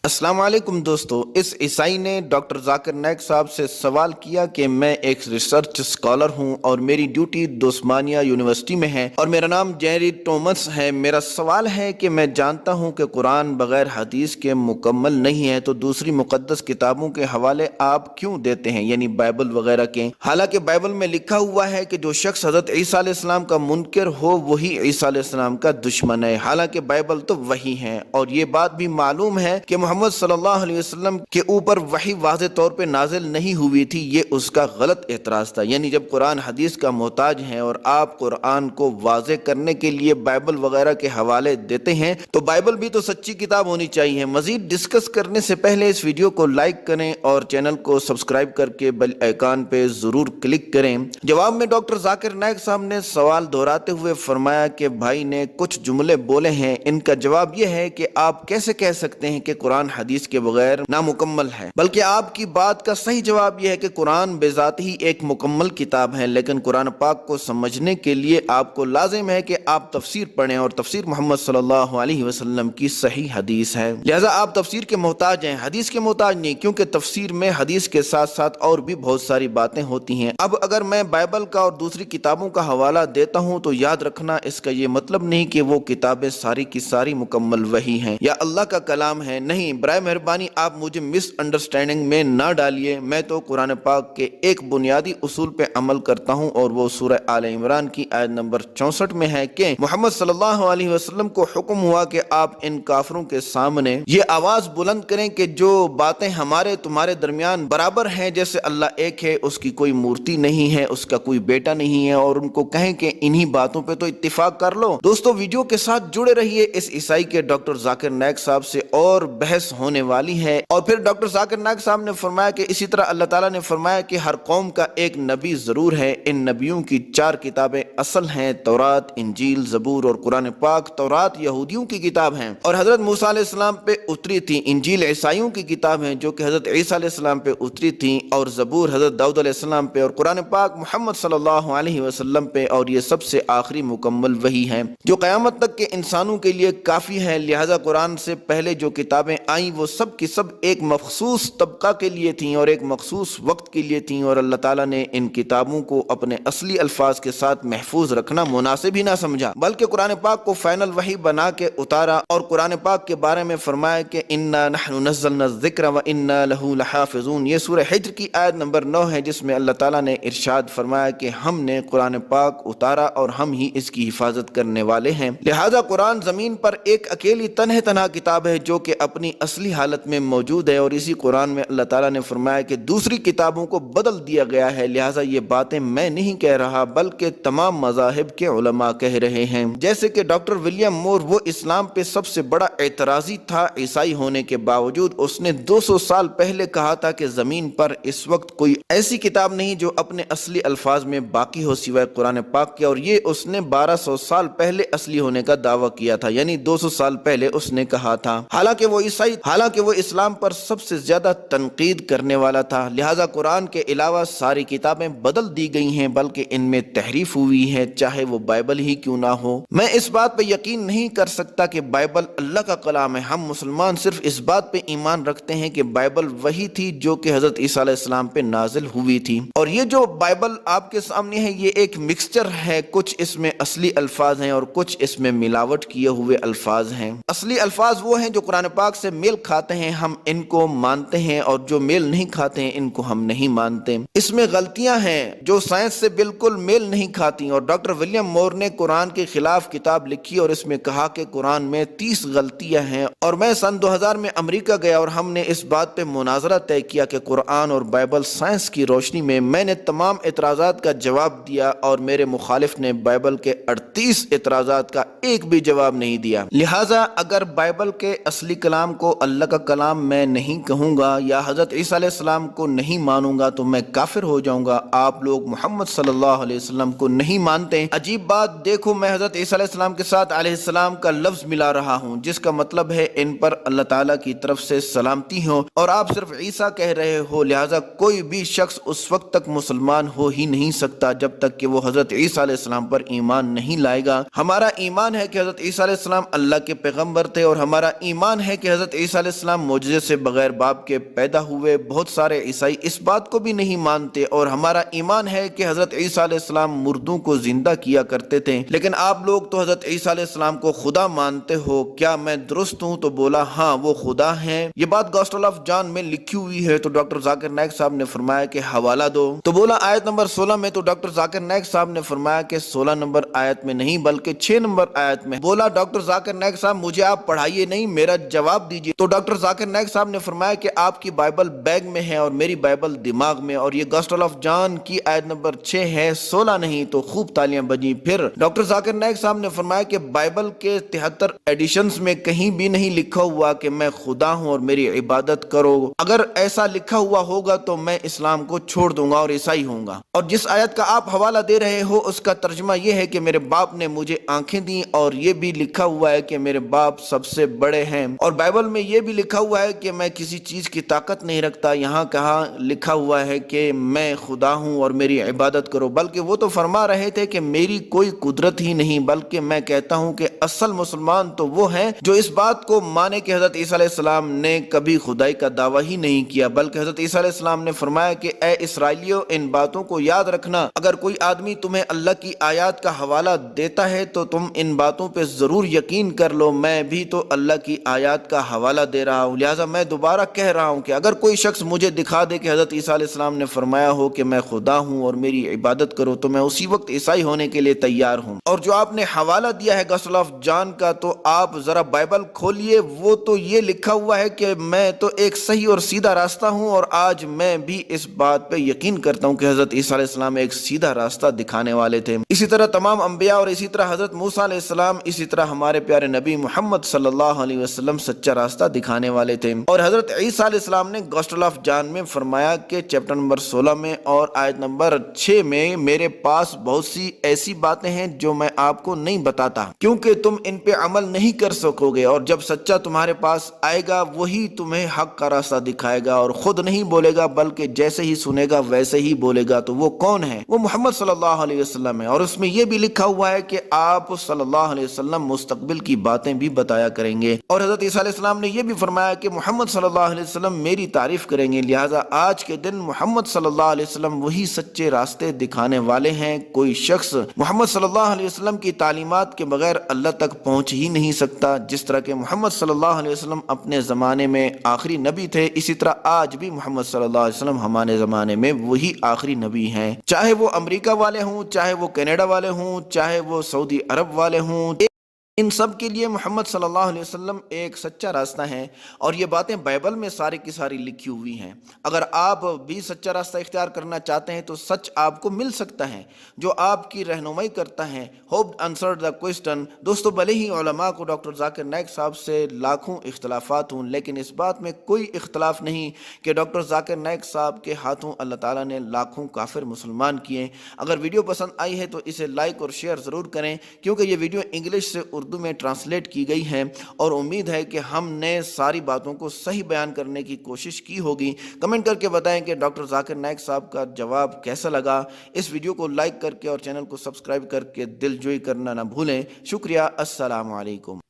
अस्सलाम वालेकुम दोस्तों। इस ईसाई ने डॉक्टर जाकिर नाइक साहब से सवाल किया कि मैं एक रिसर्च स्कॉलर हूं और मेरी ड्यूटी दोस्मानिया यूनिवर्सिटी में है और मेरा नाम जेरी टॉमस है। मेरा सवाल है कि मैं जानता हूं कि कुरान बगैर हदीस के मुकम्मल नहीं है, तो दूसरी मुकद्दस किताबों के हवाले आप क्यों देते हैं, यानी बाइबल वगैरह के। हालांकि बाइबल में लिखा हुआ है कि जो शख्स हजरत ईसा अलैहिस्सलाम का मुनकर हो वही ईसा अलैहिस्सलाम का दुश्मन है। हालांकि बाइबल तो वही है और ये बात भी मालूम है कि मोहम्मद सल्लल्लाहु अलैहि वसल्लम के ऊपर वही वाज़े तौर पे नाजिल नहीं हुई थी। ये उसका गलत एतराज़ था। यानी जब कुरान हदीस का मोहताज है और आप कुरान को वाज़े करने के लिए बाइबल वगैरह के हवाले देते हैं, तो बाइबल भी तो सच्ची किताब होनी चाहिए। मजीद डिस्कस करने से पहले इस वीडियो को लाइक करें और चैनल को सब्सक्राइब करके बेल आइकन पे जरूर क्लिक करें। जवाब में डॉक्टर जाकिर नाइक साहब ने सवाल दोहराते हुए फरमाया कि भाई ने कुछ जुमले बोले हैं, इनका जवाब यह है कि आप कैसे कह सकते हैं कि कुरान हदीस के बगैर नामुकम्मल है। बल्कि आपकी बात का सही जवाब यह है कि कुरान बेजात ही एक मुकम्मल किताब है, लेकिन कुरान पाक को समझने के लिए आपको लाजिम है कि आप तफसीर पढ़ें और तफसीर मोहम्मद सल्लल्लाहु अलैहि वसल्लम की सही हदीस है। लिहाजा आप तफसीर के मोहताज हैं, हदीस के मोहताज नहीं, क्योंकि तफसीर में हदीस के साथ साथ और भी बहुत सारी बातें होती हैं। अब अगर मैं बाइबल का और दूसरी किताबों का हवाला देता हूँ तो याद रखना इसका ये मतलब नहीं कि वो किताबें सारी की सारी मुकम्मल वही हैं या अल्लाह का कलाम है। नहीं, बराए मेहरबानी आप मुझे मिसअंडरस्टैंडिंग में ना डालिए। मैं तो कुरान पाक के एक बुनियादी उसूल पे अमल करता हूँ और वो सूरह आले इमरान की आयत नंबर 64 में है कि मोहम्मद सल्लल्लाहु अलैहि वसल्लम को हुक्म हुआ कि आप इन काफिरों के सामने ये आवाज बुलंद करें कि जो बातें हमारे तुम्हारे दरमियान बराबर हैं, जैसे अल्लाह एक है, उसकी कोई मूर्ति नहीं है, उसका कोई बेटा नहीं है, और उनको कहें कि इन्हीं बातों पे तो इत्तिफाक कर लो। दोस्तों वीडियो के साथ जुड़े रहिए। इस ईसाई के डॉक्टर जाकिर नाइक साहब से और बहस होने वाली है। और फिर डॉक्टर जाकिर नाइक साहब ने फरमाया कि इसी तरह अल्लाह ताला ने फरमाया कि हर कौम का एक नबी जरूर है। इन नबियों की 4 किताबें असल हैं, तौरात, इंजील, जबूर और कुरान पाक। तौरात यहूदियों की किताब है और हजरत मूसा अलैहिस्सलाम पे उतरी थी। इंजील ईसाइयों की किताब है जो कि हजरत ईसा अलैहिस्सलाम पे उतरी थी, और जबूर हजरत दाऊद अलैहिस्सलाम पे, और कुरान पाक मोहम्मद सल्लल्लाहु अलैहि वसल्लम पे, और ये सबसे आखिरी मुकम्मल वही है जो क़यामत तक के इंसानों के लिए काफी है। लिहाजा कुरान से पहले जो किताबें आई वो सब की सब एक मखसूस तबका के लिए थी और एक मखसूस वक्त के लिए थी, और अल्लाह ताला ने इन किताबों को अपने असली अल्फाज के साथ महफूज रखना मुनासिब ही ना समझा, बल्कि कुरान पाक को फाइनल वही बना के उतारा। और कुरान पाक के बारे में फरमाया कि इन्ना नहनु नज़्ज़लना ज़िक्र व इन्ना लहू लहाफ़िज़ून। ये सूरह हिज्र की आयत नंबर 9 है, जिसमें अल्लाह ताला ने इरशाद फरमाया कि हमने कुरान पाक उतारा और हम ही इसकी हिफाजत करने वाले हैं। लिहाजा कुरान जमीन पर एक अकेली तन्हा किताब है जो कि अपनी असली हालत में मौजूद है, और इसी कुरान में अल्लाह ताला ने फरमाया कि दूसरी किताबों को बदल दिया गया है। लिहाजा ये बातें मैं नहीं कह रहा बल्कि तमाम मज़ाहिब के उलमा कह रहे हैं। जैसे कि डॉक्टर विलियम मोर, वो इस्लाम पे सबसे बड़ा एतराज़ी था ईसाई होने के बावजूद। उसने 200 साल पहले कहा था कि जमीन पर इस वक्त कोई ऐसी किताब नहीं जो अपने असली अल्फाज में बाकी हो सिवाय कुरान पाक के, और ये उसने 1200 साल पहले असली होने का दावा किया था, यानी 200 साल पहले उसने कहा था। हालांकि वो इस्लाम पर सबसे ज्यादा तनकीद करने वाला था। लिहाजा कुरान के अलावा सारी किताबें बदल दी गई हैं, बल्कि इनमें तहरीफ हुई है, चाहे वो बाइबल ही क्यों ना हो। मैं इस बात पे यकीन नहीं कर सकता कि बाइबल अल्लाह का कलाम है। हम मुसलमान सिर्फ इस बात पे ईमान रखते हैं कि बाइबल वही थी जो कि हजरत ईसा अलैहिस्सलाम पे नाजिल हुई थी, और ये जो बाइबल आपके सामने है ये एक मिक्सचर है। कुछ इसमें असली अल्फाज हैं और कुछ इसमें मिलावट किए हुए अल्फाज हैं। असली अल्फाज वो हैं जो कुरान पाक से मेल खाते हैं, हम इनको मानते हैं, और जो मेल नहीं खाते हैं इनको हम नहीं मानते। इसमें गलतियां हैं जो साइंस से बिल्कुल मेल नहीं खाती, और डॉक्टर विलियम मोर ने कुरान के खिलाफ किताब लिखी और इसमें कहा कि कुरान में 30 गलतियां हैं। और मैं सन 2000 में अमेरिका गया और हमने इस बात पे मुनाजरा तय किया कि कुरान और बाइबल साइंस की रोशनी में। मैंने तमाम एतराज़ात का जवाब दिया और मेरे मुखालिफ ने बाइबल के 38 एतराज़ात का एक भी जवाब नहीं दिया। लिहाजा अगर बाइबल के असली कलाम को अल्लाह का कलाम मैं नहीं कहूँगा या हजरत ईसा अलैहिस्सलाम को नहीं मानूंगा तो मैं काफिर हो जाऊंगा। आप लोग मोहम्मद सल्लल्लाहु अलैहि वसल्लम को नहीं मानते। अजीब बात, देखो मैं हजरत ईसा अलैहिस्सलाम के साथ अलैहिस्सलाम का लफ्ज मिला रहा हूँ, जिसका मतलब है इन पर अल्लाह ताला की तरफ से सलामती हो, और आप सिर्फ ईसा कह रहे हो। लिहाजा कोई भी शख्स उस वक्त तक मुसलमान हो ही नहीं सकता जब तक कि वो हजरत ईसा अलैहिस्सलाम पर ईमान नहीं लाएगा। हमारा ईमान है कि हजरत ईसा अलैहिस्सलाम अल्लाह के पैगंबर थे, और हमारा ईमान है कि हजरत عیسیٰ علیہ السلام معجزے سے بغیر باپ کے پیدا ہوئے، بہت سارے عیسائی اس بات کو بھی نہیں مانتے، اور ہمارا ایمان ہے کہ حضرت عیسیٰ علیہ السلام مردوں کو زندہ کیا کرتے تھے، لیکن آپ لوگ تو حضرت عیسیٰ علیہ السلام کو خدا مانتے ہو، کیا میں درست ہوں؟ تو بولا ہاں وہ خدا ہیں۔ یہ بات گاسپل آف جان میں لکھی ہوئی ہے، تو ڈاکٹر ذاکر نائک صاحب نے فرمایا کہ حوالہ دو، تو بولا آیت نمبر 16 میں، تو ڈاکٹر ذاکر نائک صاحب نے فرمایا کہ 16 نمبر آیت میں نہیں بلکہ 6 نمبر آیت میں۔ بولا ڈاکٹر ذاکر نائک صاحب مجھے آپ پڑھائیے نہیں، میرا جواب دیجیے۔ تو ڈاکٹر ذاکر نائک صاحب نے فرمایا کہ آپ کی بائبل بیگ میں ہے اور میری بائبل دماغ میں، اور یہ گاسپل آف جان کی آیت نمبر 6 ہے، 16 نہیں۔ تو خوب تالیاں بجیں۔ پھر ڈاکٹر ذاکر نائک صاحب نے فرمایا کہ بائبل کے 73 ایڈیشنز میں کہیں بھی نہیں لکھا ہوا کہ میں خدا ہوں اور میری عبادت کرو، اگر ایسا لکھا ہوا ہوگا تو میں اسلام کو چھوڑ دوں گا اور عیسائی ہوں گا۔ اور جس آیت کا آپ حوالہ دے رہے ہو اس کا ترجمہ یہ ہے کہ میرے باپ نے مجھے آنکھیں دیں، اور یہ بھی لکھا ہوا ہے کہ میرے باپ سب سے بڑے ہیں، اور بائبل میں یہ بھی لکھا ہوا ہے کہ میں کسی چیز کی طاقت نہیں رکھتا، یہاں کہاں لکھا ہوا ہے کہ میں خدا ہوں اور میری عبادت کرو، بلکہ وہ تو فرما رہے تھے کہ میری کوئی قدرت ہی نہیں، بلکہ میں کہتا ہوں کہ اصل مسلمان تو وہ ہیں جو اس بات کو مانے کہ حضرت عیسیٰ علیہ السلام نے کبھی خدائی کا دعویٰ ہی نہیں کیا، بلکہ حضرت عیسیٰ علیہ السلام نے فرمایا کہ اے اسرائیلیوں ان باتوں کو یاد رکھنا، اگر کوئی آدمی تمہیں اللہ کی آیات کا حوالہ دیتا ہے تو تم ان باتوں پہ ضرور یقین کر لو، میں بھی تو اللہ کی آیات کا حوالہ دے رہا ہوں، لہٰذا میں دوبارہ کہہ رہا ہوں کہ اگر کوئی شخص مجھے دکھا دے کہ حضرت عیسیٰ علیہ السلام نے فرمایا ہو کہ میں خدا ہوں اور میری عبادت کرو، تو میں اسی وقت عیسائی ہونے کے لیے تیار ہوں۔ اور جو آپ نے حوالہ دیا ہے گاسپل آف جان کا، تو آپ ذرا بائبل کھولیے، وہ تو یہ لکھا ہوا ہے کہ میں تو ایک صحیح اور سیدھا راستہ ہوں، اور آج میں بھی اس بات پہ یقین کرتا ہوں کہ حضرت عیسیٰ علیہ السلام ایک سیدھا راستہ دکھانے والے تھے، اسی طرح تمام انبیاء، اور اسی طرح حضرت موسیٰ علیہ السلام، اسی طرح ہمارے پیارے نبی محمد صلی اللہ علیہ وسلم سچا راستہ دکھانے والے تھے۔ اور حضرت عیسیٰ علیہ السلام نے گاسپل آف جان میں فرمایا کہ چیپٹر نمبر 16 میں اور آیت نمبر 6 میں، میرے پاس بہت سی ایسی باتیں ہیں جو میں آپ کو نہیں بتاتا کیونکہ تم ان پہ عمل نہیں کر سکو گے، اور جب سچا تمہارے پاس آئے گا وہی تمہیں حق کا راستہ دکھائے گا، اور خود نہیں بولے گا بلکہ جیسے ہی سنے گا ویسے ہی بولے گا۔ تو وہ کون ہے؟ وہ محمد صلی اللہ علیہ وسلم ہے، اور اس میں یہ بھی لکھا ہوا ہے کہ آپ صلی اللہ علیہ وسلم مستقبل کی باتیں بھی بتایا کریں گے، اور حضرت عیسیٰ علیہ السلام نے یہ بھی فرمایا کہ محمد صلی اللہ علیہ وسلم میری تعریف کریں گے، لہٰذا آج کے دن محمد صلی اللہ علیہ وسلم وہی سچے راستے دکھانے والے ہیں۔ کوئی شخص محمد صلی اللہ علیہ وسلم کی تعلیمات کے بغیر اللہ تک پہنچ ہی نہیں سکتا، جس طرح کہ محمد صلی اللہ علیہ وسلم اپنے زمانے میں آخری نبی تھے، اسی طرح آج بھی محمد صلی اللہ علیہ وسلم ہمارے زمانے میں وہی آخری نبی ہیں، چاہے وہ امریکہ والے ہوں، چاہے وہ کینیڈا والے ہوں، چاہے وہ سعودی عرب والے ہوں، ان سب کے لیے محمد صلی اللہ علیہ وسلم ایک سچا راستہ ہے، اور یہ باتیں بائبل میں ساری کی ساری لکھی ہوئی ہیں۔ اگر آپ بھی سچا راستہ اختیار کرنا چاہتے ہیں تو سچ آپ کو مل سکتا ہے جو آپ کی رہنمائی کرتا ہے۔ ہوپ آنسرڈ دا کوسچن۔ دوستو، بھلے ہی علماء کو ڈاکٹر ذاکر نائک صاحب سے لاکھوں اختلافات ہوں، لیکن اس بات میں کوئی اختلاف نہیں کہ ڈاکٹر ذاکر نائک صاحب کے ہاتھوں اللہ تعالیٰ نے لاکھوں کافر مسلمان کیے۔ اگر ویڈیو پسند آئی ہے تو اسے لائک اور شیئر ضرور کریں، کیونکہ یہ ویڈیو انگلش سے اردو میں ٹرانسلیٹ کی گئی ہے، اور امید ہے کہ ہم نے ساری باتوں کو صحیح بیان کرنے کی کوشش کی ہوگی۔ کمنٹ کر کے بتائیں کہ ڈاکٹر ذاکر نائک صاحب کا جواب کیسا لگا۔ اس ویڈیو کو لائک کر کے اور چینل کو سبسکرائب کر کے دل جوئی کرنا نہ بھولیں۔ شکریہ۔ السلام علیکم۔